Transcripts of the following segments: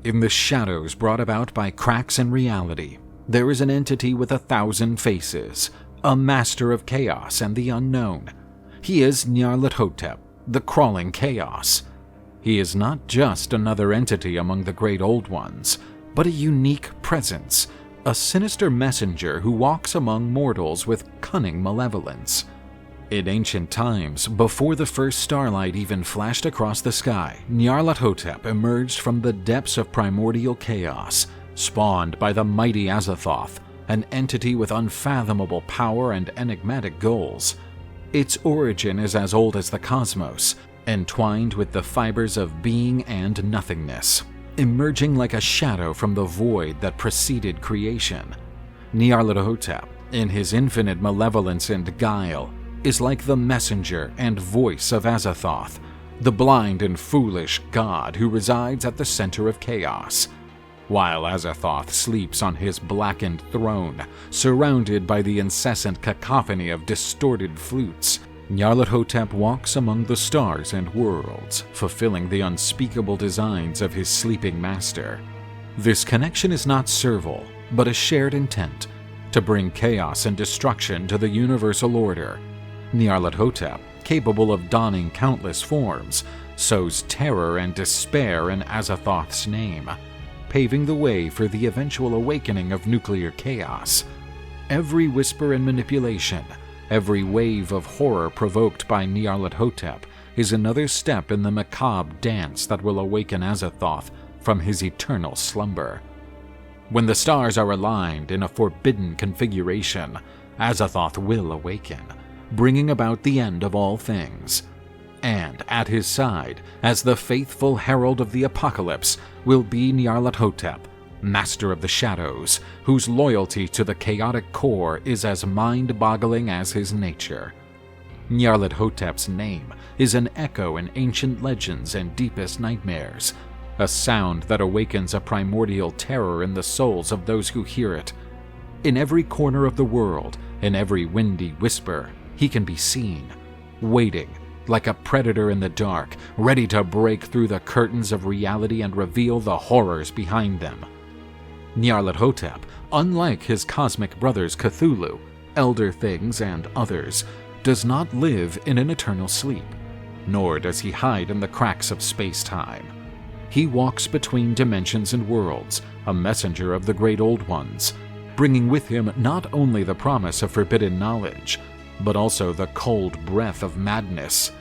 In the shadows brought about by cracks in reality, there is an entity with 1,000 faces, a master of chaos and the unknown. He is Nyarlathotep, the crawling chaos. He is not just another entity among the great old ones, but a unique presence, a sinister messenger who walks among mortals with cunning malevolence. In ancient times, before the first starlight even flashed across the sky, Nyarlathotep emerged from the depths of primordial chaos, spawned by the mighty Azathoth, an entity with unfathomable power and enigmatic goals. Its origin is as old as the cosmos, entwined with the fibers of being and nothingness, emerging like a shadow from the void that preceded creation. Nyarlathotep, in his infinite malevolence and guile, is like the messenger and voice of Azathoth, the blind and foolish god who resides at the center of chaos. While Azathoth sleeps on his blackened throne, surrounded by the incessant cacophony of distorted flutes, Nyarlathotep walks among the stars and worlds, fulfilling the unspeakable designs of his sleeping master. This connection is not servile, but a shared intent, to bring chaos and destruction to the universal order. Nyarlathotep, capable of donning countless forms, sows terror and despair in Azathoth's name, paving the way for the eventual awakening of nuclear chaos. Every whisper and manipulation, every wave of horror provoked by Nyarlathotep is another step in the macabre dance that will awaken Azathoth from his eternal slumber. When the stars are aligned in a forbidden configuration, Azathoth will awaken, bringing about the end of all things. And at his side, as the faithful herald of the apocalypse, will be Nyarlathotep, master of the shadows, whose loyalty to the chaotic core is as mind-boggling as his nature. Nyarlathotep's name is an echo in ancient legends and deepest nightmares, a sound that awakens a primordial terror in the souls of those who hear it. In every corner of the world, in every windy whisper, he can be seen, waiting, like a predator in the dark, ready to break through the curtains of reality and reveal the horrors behind them. Nyarlathotep, unlike his cosmic brothers Cthulhu, Elder Things, and others, does not live in an eternal sleep, nor does he hide in the cracks of space-time. He walks between dimensions and worlds, a messenger of the great old ones, bringing with him not only the promise of forbidden knowledge, but also the cold breath of madness.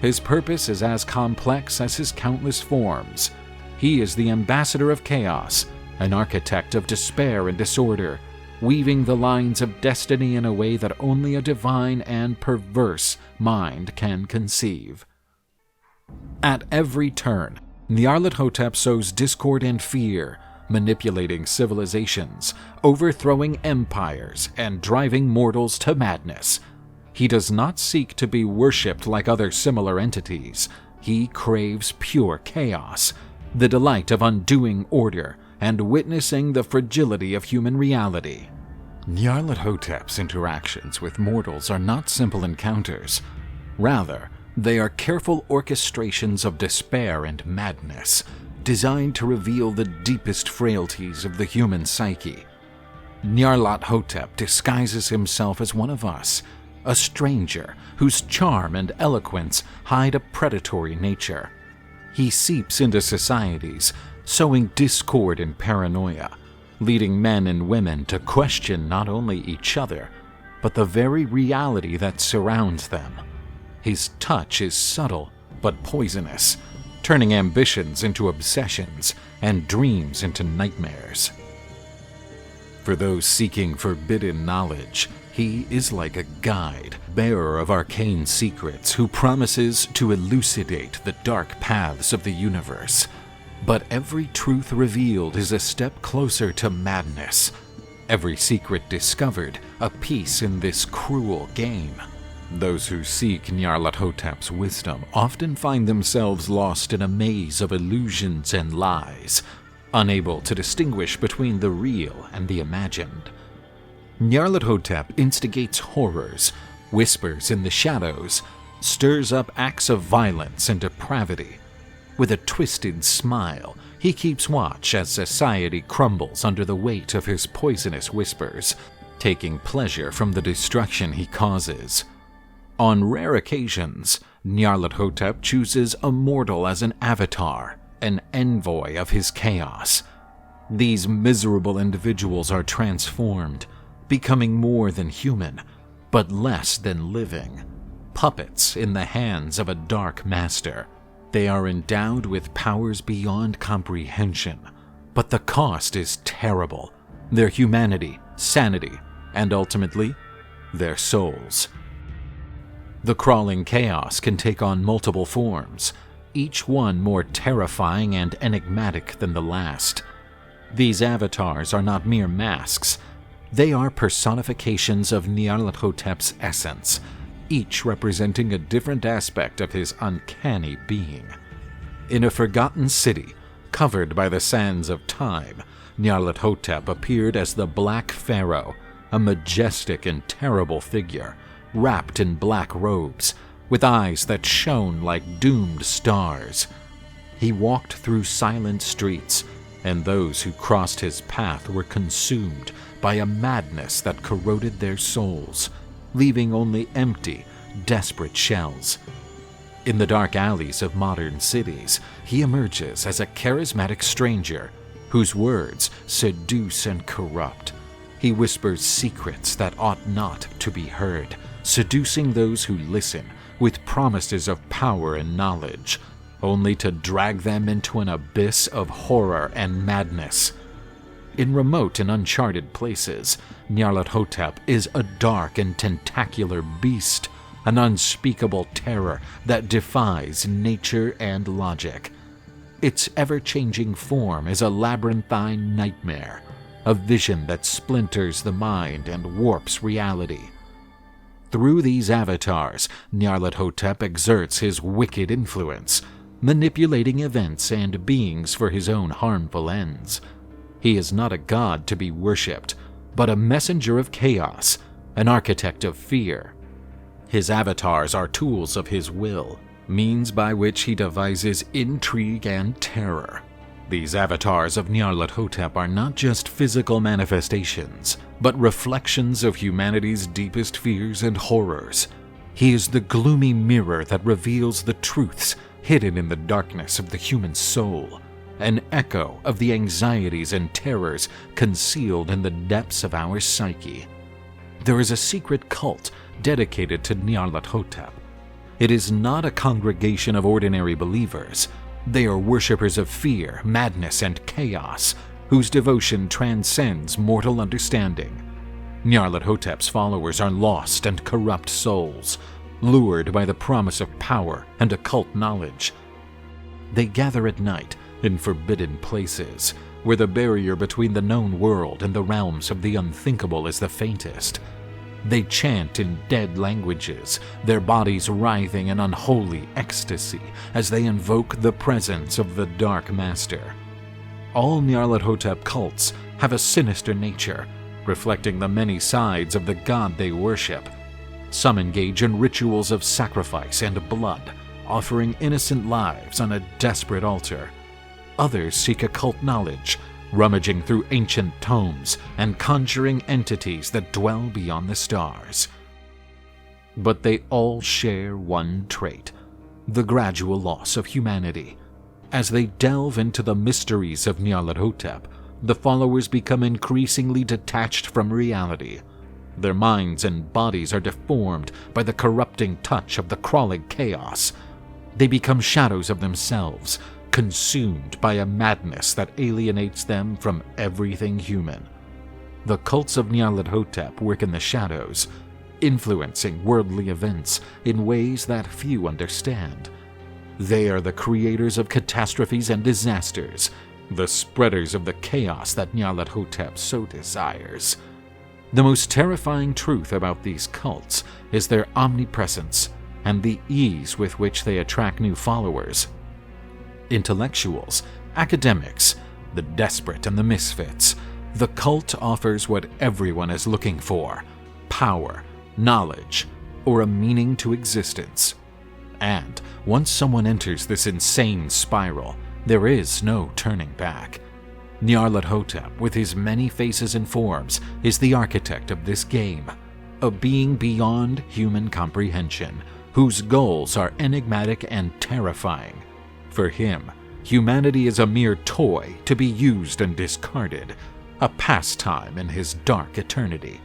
His purpose is as complex as his countless forms. He is the ambassador of chaos, an architect of despair and disorder, weaving the lines of destiny in a way that only a divine and perverse mind can conceive. At every turn, Nyarlathotep sows discord and fear, manipulating civilizations, overthrowing empires, and driving mortals to madness. He does not seek to be worshipped like other similar entities. He craves pure chaos, the delight of undoing order and witnessing the fragility of human reality. Nyarlathotep's interactions with mortals are not simple encounters. Rather, they are careful orchestrations of despair and madness, designed to reveal the deepest frailties of the human psyche. Nyarlathotep disguises himself as one of us, a stranger whose charm and eloquence hide a predatory nature. He seeps into societies, sowing discord and paranoia, leading men and women to question not only each other, but the very reality that surrounds them. His touch is subtle but poisonous, turning ambitions into obsessions and dreams into nightmares. For those seeking forbidden knowledge, he is like a guide, bearer of arcane secrets who promises to elucidate the dark paths of the universe. But every truth revealed is a step closer to madness. Every secret discovered, a piece in this cruel game. Those who seek Nyarlathotep's wisdom often find themselves lost in a maze of illusions and lies, unable to distinguish between the real and the imagined. Nyarlathotep instigates horrors, whispers in the shadows, stirs up acts of violence and depravity. With a twisted smile, he keeps watch as society crumbles under the weight of his poisonous whispers, taking pleasure from the destruction he causes. On rare occasions, Nyarlathotep chooses a mortal as an avatar, an envoy of his chaos. These miserable individuals are transformed, becoming more than human, but less than living. Puppets in the hands of a dark master. They are endowed with powers beyond comprehension, but the cost is terrible. Their humanity, sanity, and ultimately, their souls. The crawling chaos can take on multiple forms, each one more terrifying and enigmatic than the last. These avatars are not mere masks. They are personifications of Nyarlathotep's essence, each representing a different aspect of his uncanny being. In a forgotten city, covered by the sands of time, Nyarlathotep appeared as the Black Pharaoh, a majestic and terrible figure, wrapped in black robes, with eyes that shone like doomed stars. He walked through silent streets, and those who crossed his path were consumed by a madness that corroded their souls, leaving only empty, desperate shells. In the dark alleys of modern cities, he emerges as a charismatic stranger whose words seduce and corrupt. He whispers secrets that ought not to be heard, seducing those who listen with promises of power and knowledge, only to drag them into an abyss of horror and madness. In remote and uncharted places, Nyarlathotep is a dark and tentacular beast, an unspeakable terror that defies nature and logic. Its ever-changing form is a labyrinthine nightmare, a vision that splinters the mind and warps reality. Through these avatars, Nyarlathotep exerts his wicked influence, manipulating events and beings for his own harmful ends. He is not a god to be worshipped, but a messenger of chaos, an architect of fear. His avatars are tools of his will, means by which he devises intrigue and terror. These avatars of Nyarlathotep are not just physical manifestations, but reflections of humanity's deepest fears and horrors. He is the gloomy mirror that reveals the truths hidden in the darkness of the human soul, an echo of the anxieties and terrors concealed in the depths of our psyche. There is a secret cult dedicated to Nyarlathotep. It is not a congregation of ordinary believers. They are worshippers of fear, madness, and chaos, whose devotion transcends mortal understanding. Nyarlathotep's followers are lost and corrupt souls, lured by the promise of power and occult knowledge. They gather at night in forbidden places, where the barrier between the known world and the realms of the unthinkable is the faintest. They chant in dead languages, their bodies writhing in unholy ecstasy as they invoke the presence of the Dark Master. All Nyarlathotep cults have a sinister nature, reflecting the many sides of the god they worship. Some engage in rituals of sacrifice and blood, offering innocent lives on a desperate altar. Others seek occult knowledge, rummaging through ancient tomes and conjuring entities that dwell beyond the stars. But they all share one trait: the gradual loss of humanity. As they delve into the mysteries of Nyarlathotep, the followers become increasingly detached from reality. Their minds and bodies are deformed by the corrupting touch of the crawling chaos. They become shadows of themselves, consumed by a madness that alienates them from everything human. The cults of Nyarlathotep work in the shadows, influencing worldly events in ways that few understand. They are the creators of catastrophes and disasters, the spreaders of the chaos that Nyarlathotep so desires. The most terrifying truth about these cults is their omnipresence and the ease with which they attract new followers. Intellectuals, academics, the desperate and the misfits, the cult offers what everyone is looking for: power, knowledge, or a meaning to existence. And once someone enters this insane spiral, there is no turning back. Nyarlathotep, with his many faces and forms, is the architect of this game, a being beyond human comprehension, whose goals are enigmatic and terrifying. For him, humanity is a mere toy to be used and discarded, a pastime in his dark eternity.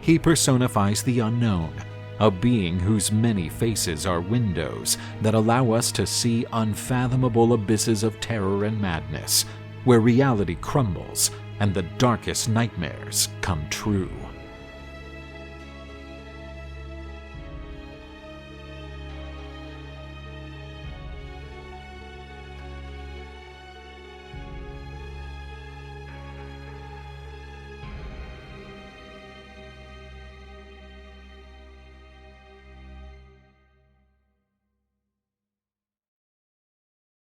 He personifies the unknown, a being whose many faces are windows that allow us to see unfathomable abysses of terror and madness, where reality crumbles and the darkest nightmares come true.